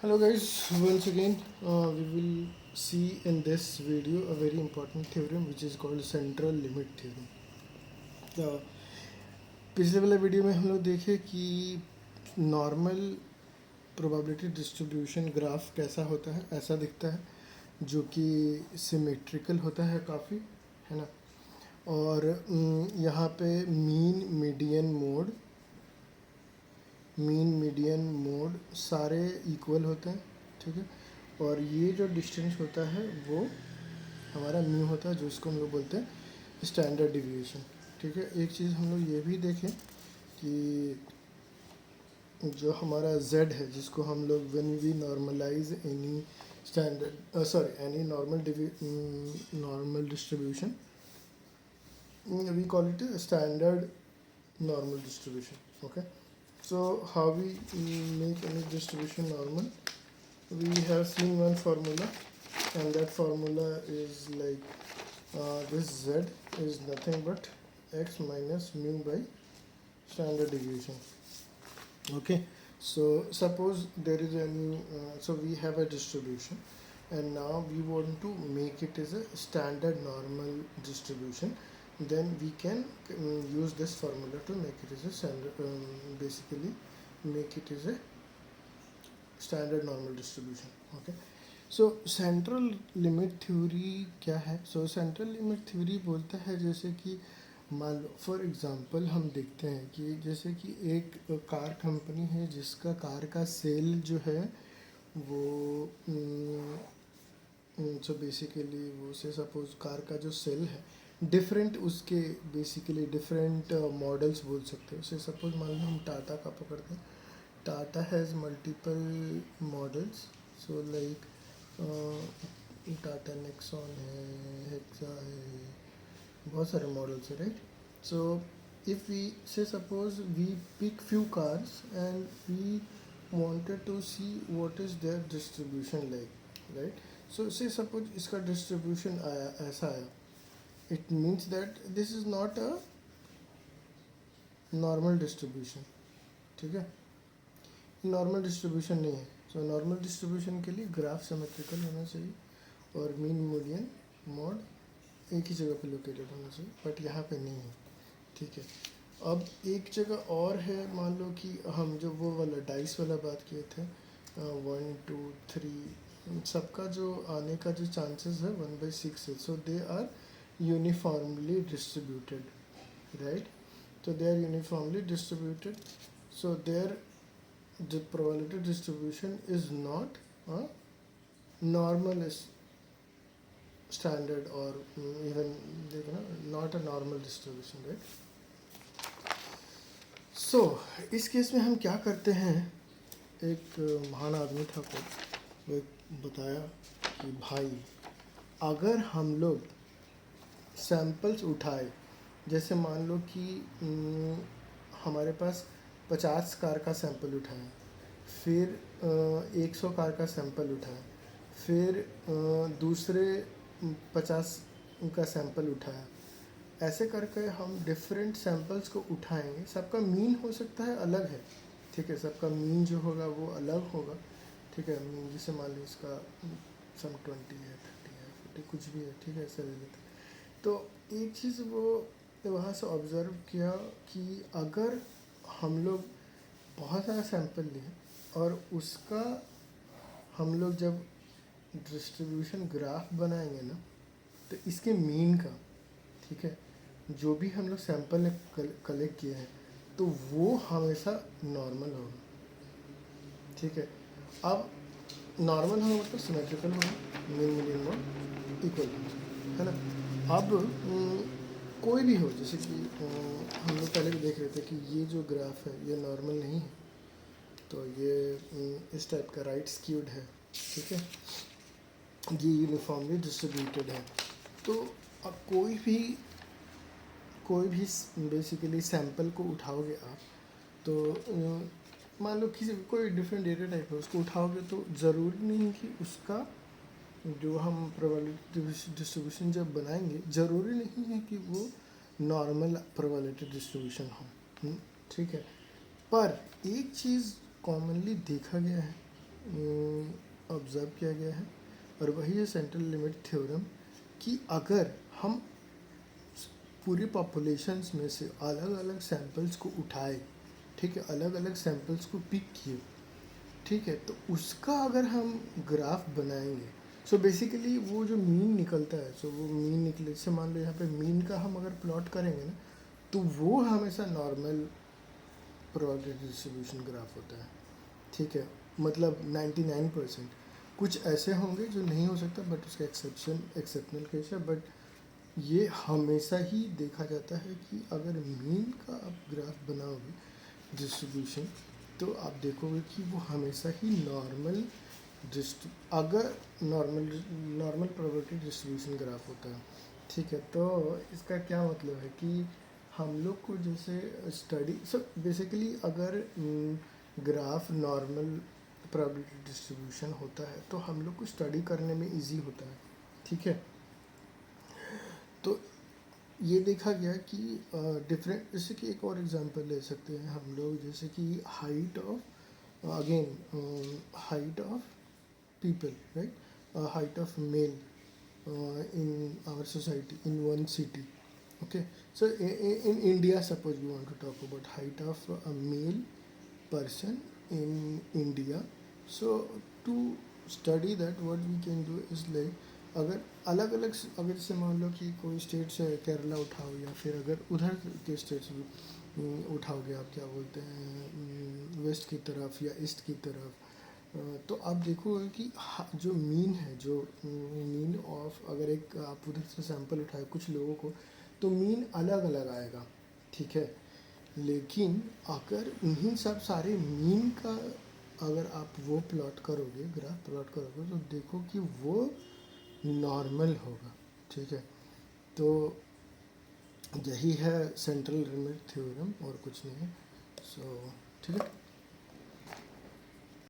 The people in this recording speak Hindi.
Hello guys, once again we will see in this video a very important theorem which is called central limit theorem. तो पिछले वाले वीडियो में हम लोग देखे कि नॉर्मल प्रोबेबिलिटी डिस्ट्रीब्यूशन ग्राफ कैसा होता है, ऐसा दिखता है जो कि सिमेट्रिकल होता है काफ़ी, है ना। और यहाँ पे मीन मीडियन मोड सारे इक्वल होते हैं, ठीक है। और ये जो डिस्टेंस होता है वो हमारा म्यू होता है, जो इसको हम लोग बोलते हैं स्टैंडर्ड डिविएशन, ठीक है। एक चीज़ हम लोग ये भी देखें कि जो हमारा z है, जिसको हम लोग when we normalise any any normal distribution, we call it standard normal distribution. Okay, so how we make any distribution normal? We have seen one formula, and that formula is like this z is nothing but x minus mu by standard deviation. Okay, so suppose there is any so we have a distribution, and now we want to make it as a standard normal distribution. Then we can use this formula to make it as a standard, basically make it as a standard normal distribution. Okay, so central limit theory क्या है? So central limit theory बोलता है जैसे कि मान लो फॉर एग्जांपल हम देखते हैं कि जैसे कि एक कार कंपनी है जिसका कार का सेल जो है वो सो बेसिकली वो से सपोज कार का जो सेल है डिफरेंट, उसके बेसिकली डिफरेंट मॉडल्स बोल सकते हैं। उसे सपोज मान लो हम टाटा का पकड़ते हैं। Tata has multiple models, so like Tata Nexon है, हेक्सा है, बहुत सारे मॉडल्स है, right. So if we say suppose we pick few cars and we wanted to see what is their distribution like, right. So say suppose इसका distribution आया, ऐसा आया, it means that this is not a normal distribution, ठीक है। नॉर्मल डिस्ट्रीब्यूशन नहीं है। सो नॉर्मल डिस्ट्रीब्यूशन के लिए ग्राफ सिमेट्रिकल होना चाहिए और मीन मीडियन मोड एक ही जगह पे लोकेटेड होना चाहिए, बट यहाँ पे नहीं है, ठीक है। अब एक जगह और है, मान लो कि हम जो वो वाला डाइस वाला बात किए थे 1 2 3, सबका जो आने का जो चांसेस है 1/6 है। So they are uniformly distributed, right. तो they are uniformly distributed, so there the probability distribution is not a normal standard or even not a normal distribution, right. So इस केस में हम क्या करते हैं, एक महान आदमी था कोई, वो एक बताया कि भाई अगर हम लोग सैंपल्स उठाए, जैसे मान लो कि हमारे पास 50 कार का सैंपल उठाया, फिर 100 कार का सैंपल उठाया, फिर दूसरे 50 का सैंपल उठाया, ऐसे करके हम डिफरेंट सैंपल्स को उठाएंगे। सबका मीन हो सकता है अलग है, ठीक है, सबका मीन जो होगा वो अलग होगा, ठीक है। मीन जैसे मान लो इसका सम 20 है, 30 है, 40 कुछ भी है, ठीक है, ऐसा ले लेते हैं। तो एक चीज़ वो वहाँ से ऑब्ज़र्व किया कि अगर हम लोग बहुत सारा सैंपल लिए और उसका हम लोग जब डिस्ट्रीब्यूशन ग्राफ बनाएंगे ना, तो इसके मीन का, ठीक है, जो भी हम लोग सैंपल ने कलेक्ट किए हैं तो वो हमेशा नॉर्मल होगा, ठीक है। अब नॉर्मल होगा मतलब सिमेट्रिकल होगा, मीन मीडियन मोड इक्वल है ना। अब कोई भी हो, जैसे कि हम लोग पहले भी देख रहे थे कि ये जो ग्राफ है ये नॉर्मल नहीं है, तो ये इस टाइप का राइट स्क्यूड है, ठीक है, ये यूनिफॉर्मली डिस्ट्रीब्यूटेड है। तो अब कोई भी बेसिकली सैंपल को उठाओगे आप, तो मान लो किसी कोई डिफरेंट डेटा टाइप है, उसको उठाओगे तो ज़रूरी नहीं कि उसका जो हम प्रोबेबिलिटी डिस्ट्रीब्यूशन जब बनाएंगे, ज़रूरी नहीं है कि वो नॉर्मल प्रोबेबिलिटी डिस्ट्रीब्यूशन हो, ठीक है। पर एक चीज़ कॉमनली देखा गया है ऑब्ज़र्व किया गया है, और वही है सेंट्रल लिमिट थ्योरम कि अगर हम पूरी पॉपुलेशंस में से अलग अलग सैंपल्स को उठाए, ठीक है, अलग अलग सैंपल्स को पिक किए, ठीक है, तो उसका अगर हम ग्राफ बनाएंगे, सो बेसिकली वो जो मीन निकलता है, सो वो मीन निकले, जैसे मान लो यहाँ पे मीन का हम अगर प्लॉट करेंगे ना, तो वो हमेशा नॉर्मल प्रोबेबिलिटी डिस्ट्रीब्यूशन ग्राफ होता है, ठीक है, मतलब 99%। कुछ ऐसे होंगे जो नहीं हो सकता, बट उसका एक्सेप्शनल केस है, बट ये हमेशा ही देखा जाता है कि अगर मीन का आप ग्राफ बनाओगे डिस्ट्रीब्यूशन, तो आप देखोगे कि वो हमेशा ही नॉर्मल अगर नॉर्मल प्रोबेबिलिटी डिस्ट्रीब्यूशन ग्राफ होता है, ठीक है। तो इसका क्या मतलब है कि हम लोग को जैसे स्टडी, सो बेसिकली अगर ग्राफ नॉर्मल प्रोबेबिलिटी डिस्ट्रीब्यूशन होता है तो हम लोग को स्टडी करने में इजी होता है, ठीक है। तो ये देखा गया कि डिफरेंट, जैसे कि एक और एग्जांपल ले सकते हैं हम लोग, जैसे कि height of, again height of people, right? Height of male in our society in one city. Okay, so in India, suppose we want to talk about height of a male person in India. So to study that, what we can do is like, अगर अलग अलग, अगर जैसे मान लो कि कोई स्टेट से केरला उठाओ, या फिर अगर उधर के स्टेट्स उठाओगे, आप क्या बोलते हैं, वेस्ट की तरफ या ईस्ट की तरफ, तो आप देखोगे कि जो मीन है, जो मीन ऑफ, अगर एक आप उधर से सैंपल उठाए कुछ लोगों को, तो मीन अलग अलग आएगा, ठीक है। लेकिन अगर इन्हीं सब सारे मीन का अगर आप वो प्लॉट करोगे, ग्राफ प्लॉट करोगे, तो देखो कि वो नॉर्मल होगा, ठीक है। तो यही है सेंट्रल लिमिट थ्योरम, और कुछ नहीं है। सो ठीक है।